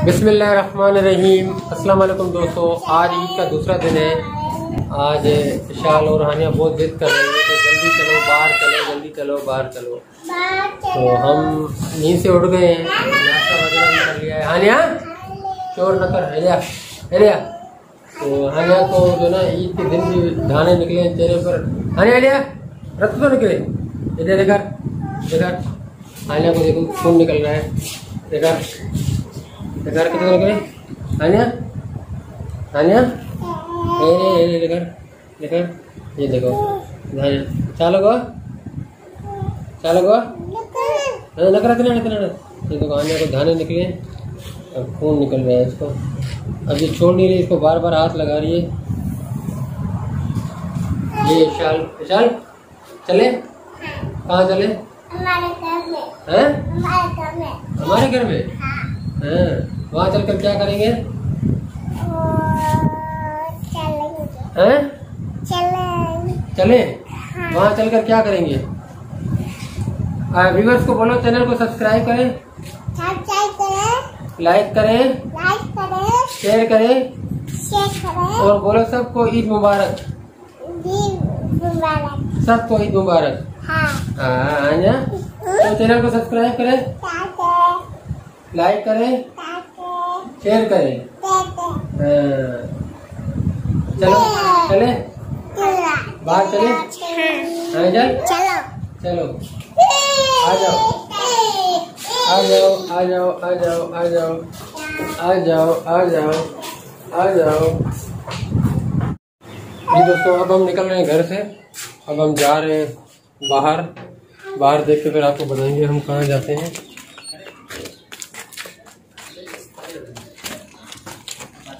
बिस्मिल्लाहिर्रहमानिर्रहीम। अस्सलाम वालेकुम दोस्तों, आज ईद का दूसरा दिन है। आज इशाल और हानिया बहुत जिद कर रही है कि जल्दी चलो बाहर चलो, जल्दी चलो बाहर चलो। तो हम नींद से उठ गए हैं, नाश्ता वगैरह भी कर लिया है। हानिया शोर न कर, हेलिया हेलिया। तो हानिया को जो ना ईद के दिन भी दाने निकले हैं चेहरे पर। हानिया हेलिया रक्त तो निकले, इधर देखा देखा। हानिया को देखो खून निकल रहा है, देखा देखा कितना निकले। हानिया हानिया ये देखा देखा, ये देखो चालो गो चालो गो नकरा इतना इतना। ये देखो हानिया को दाने निकले और खून निकल रहा है इसको। अब ये छोड़ नहीं रही, इसको बार बार हाथ लगा रही है। ये विशाल विशाल चले, कहाँ चले? हमारे घर में। हैं? हमारे घर में। हमारे घर में? हाँ। वहाँ चलकर क्या करेंगे? चलेंगे। हैं? चले? हाँ। वहाँ चलकर क्या करेंगे? व्यूअर्स को बोलो चैनल को सब्सक्राइब करें, लाइक करें, शेयर करें और बोलो सबको ईद मुबारक। सबको ईद मुबारक। हाँ ना, तो चैनल को सब्सक्राइब करें, लाइक करें, शेयर करें। चलो चले बाहर चले। चलो चलो आ जाओ आ जाओ आ जाओ आ जाओ आ जाओ आ जाओ आ जाओ आ जाओ। जी दोस्तों, अब हम निकल रहे हैं घर से। अब हम जा रहे हैं बाहर। बाहर देख के फिर आपको बताएंगे हम कहाँ जाते हैं।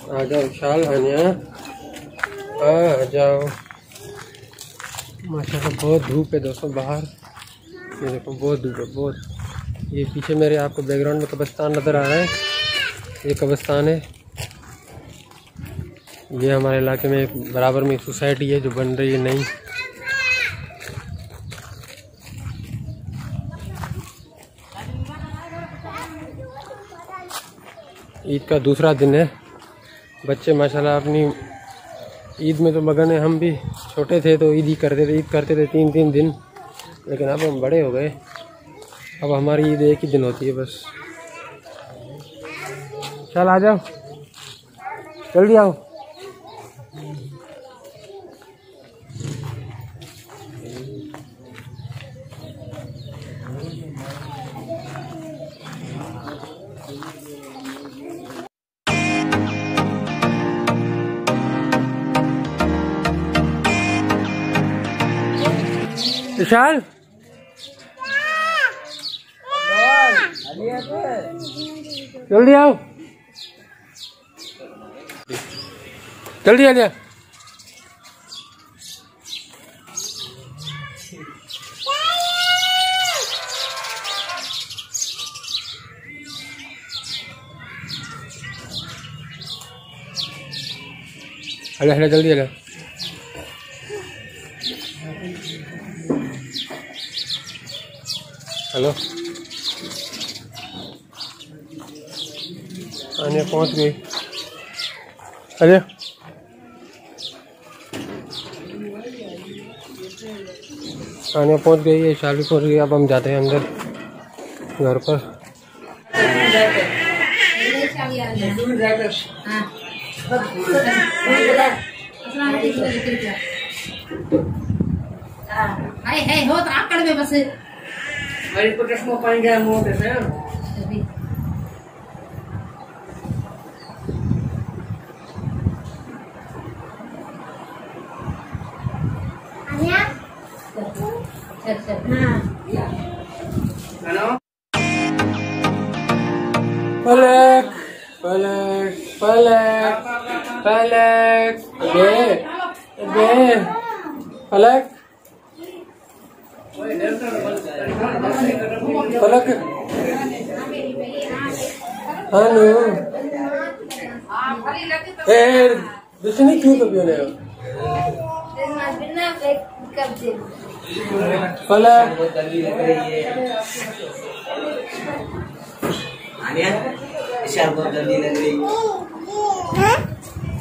आ जाओ विशाल, हानिया आ जाओ। माशाल्लाह बहुत धूप है दोस्तों बाहर। ये देखो बहुत धूप है बहुत। ये पीछे मेरे आपको बैकग्राउंड में कब्रिस्तान नज़र आ रहा है, ये कब्रिस्तान है। ये हमारे इलाके में एक बराबर में सोसाइटी है जो बन रही है नई। ईद का दूसरा दिन है। बच्चे माशाल्लाह अपनी ईद में तो मगन है। हम भी छोटे थे तो ईद करते थे 3-3 दिन, लेकिन अब हम बड़े हो गए। अब हमारी ईद एक ही दिन होती है बस। चल आ जाओ, जल्दी आओ। विशाल जल्दी आओ, जल्दी आ जा। अरे जल्दी आ जा। हेलो, आने पहुंच गई। अरे आने पहुंच गई है, शादी पहुंच गई। अब हम जाते हैं अंदर घर पर। हो तो आकड़ में बस पलक पलक पलक पलक पलक पलक हानु दूसरी क्यों कभी होने पलक विशाल बहुत जल्दी लग रही है।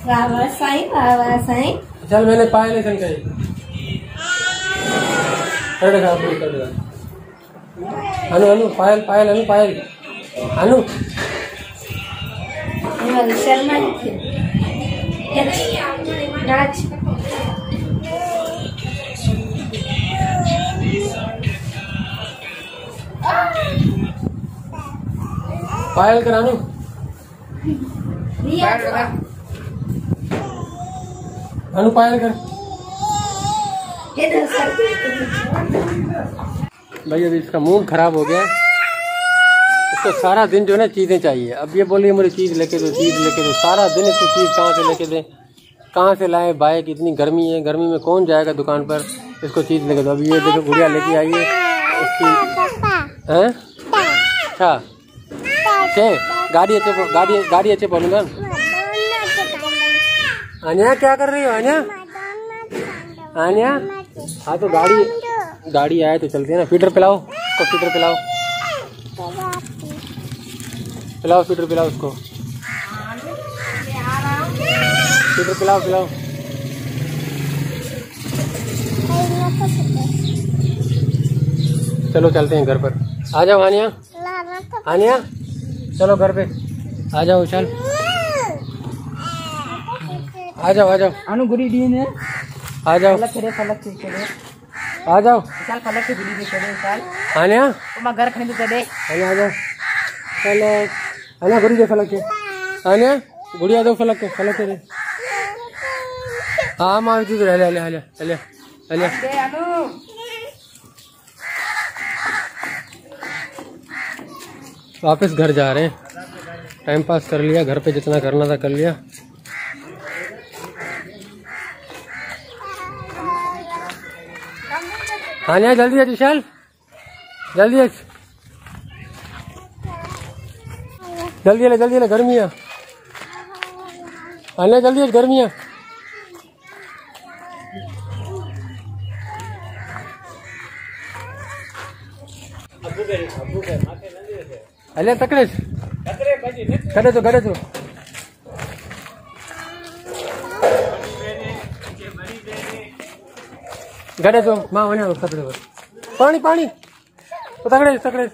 बाबा साईं चल मैंने पायल लेसन कही कर देगा। अनु अनु पायल पायल अनु पायल अनु शर्मा नाच पायल कर अनु अनु पायल कर। भाई अभी इसका मूड खराब हो गया। इसको सारा दिन जो है ना चीज़ें चाहिए। अब ये बोलिए मुझे चीज़ लेके दो चीज़ लेके दो, सारा दिन इसको चीज़ कहाँ से लेके दें, कहाँ से लाए। बाइक इतनी गर्मी है, गर्मी में कौन जाएगा दुकान पर, इसको चीज़ लेके दो। अभी ये देखो गुड़िया लेके आई है इसकी हैं। अच्छा छे गाड़ी अच्छे बोलूँगा। आन्या क्या कर रही हो आन्या? आन्या हाँ तो गाड़ी आए तो चलते हैं ना। फीडर पिलाओ उसको, फीडर पिलाओ फीडर पिलाओ उसको, फीडर पिलाओ। चलो चलते हैं घर पर। आ जाओ आनिया चलो घर पे आ जाओ। चल आ जाओ अनु गुड़ी दी ने आ जाओ फलक करे आ जाओ। चल फलक के गुड़ी दे करे चल आनिया मैं घर खरीद दे दे। आ जाओ चलो आनिया गुड़ी दे फलक के। आनिया गुड़िया दो फलक के दे। हाँ माँ जी ले दे अनु। वापस घर जा रहे हैं। टाइम पास कर लिया, घर पे जितना करना था कर लिया। हाँ नहीं जल्दी है विशाल, जल्दी है, जल्दी है गर्मी है। हाँ जल्दी है गर्मी है। अले तकड़े गड़े तो गड़े तो माँ वने तकड़े पानी तो तकड़े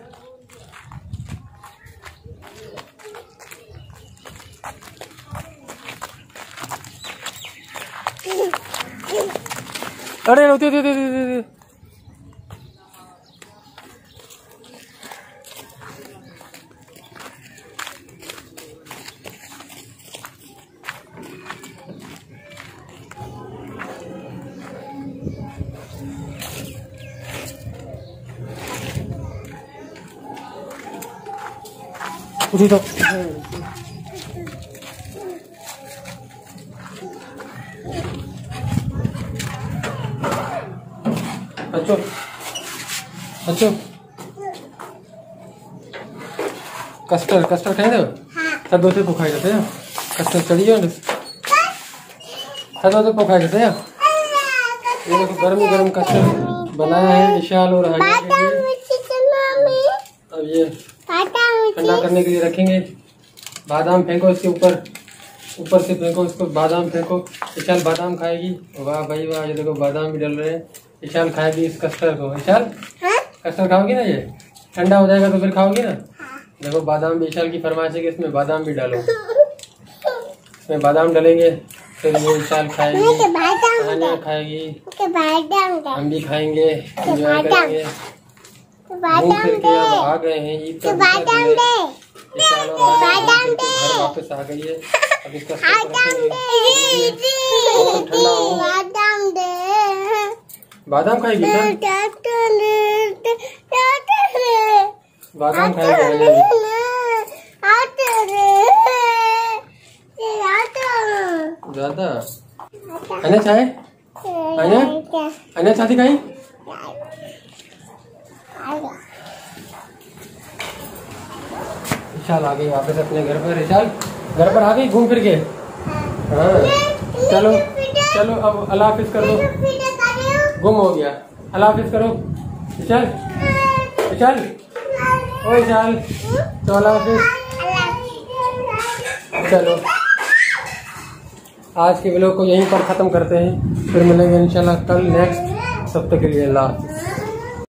अरे दे उठी तो अच्छो कस्टर्ड खाए सब दो से खाए जाते हैं। कस्टर्ड चढ़िए सब दो से खाए जाते हैं। ये देखो गरम कस्टर्ड बनाया है विशाल और हानिया के लिए। अब ये ठंडा करने के लिए रखेंगे। बादाम फेंको इसके ऊपर से फेंको इसको, बादाम फेंको। विशाल बादाम खाएगी। वाह भाई वाह, ये देखो बादाम भी डल रहे हैं। विशाल खाएगी इस कस्टर्ड को। विशाल कस्टर्ड खाओगी ना, ये ठंडा हो जाएगा तो फिर खाओगी ना। देखो बादाम भी विशाल की फरमाइश है कि इसमें बादाम भी डालो। इसमें बादाम डालेंगे फिर वो विशाल खाएगी, हानिया खाएगी, हम भी खाएंगे, एंजॉय करेंगे। घूम फिर के अब आ गए हैं ईद का विशाल और घर वापस आ गई है। अब इसका ठंडा हो। बादाम खाएगी क्या? बादाम खाएगी ज्यादा। अन्य चाहे अन्य चाहती खाई। विशाल आ गई वापस अपने घर पर। विशाल घर पर आ गई घूम फिर के। हाँ चलो अब अल्लाह हाफिज कर दो। गुम हो गया, अल्लाह हाफिज करो। विशाल ओ विशाल तो अल्लाह हाफिज। चलो आज के व्लॉग को यहीं पर ख़त्म करते हैं, फिर मिलेंगे इंशाल्लाह कल नेक्स्ट। तब तक के लिए अल्लाह हाफ़िज़।